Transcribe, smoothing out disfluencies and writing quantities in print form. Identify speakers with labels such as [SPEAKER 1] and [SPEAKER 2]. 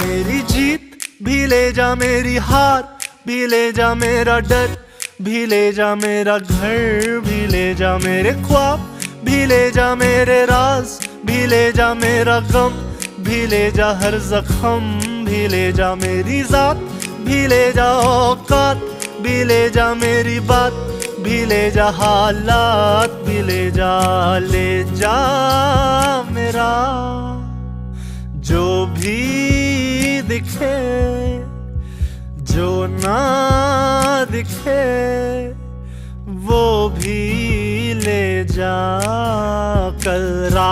[SPEAKER 1] मेरी जीत भी ले जा, मेरी हार भी ले जा, मेरा डर भी ले जा, मेरा घर भी ले जा, मेरे ख्वाब भी ले जा, मेरे राज भी ले जा, मेरा गम भी ले जा, हर जख्म भी ले जा, मेरी जात भी ले जा, औकात भी ले जा, मेरी बात भी ले जा, हालात भी ले जा मेरा जो भी दिखे, जो ना दिखे वो भी ले जा। कल रात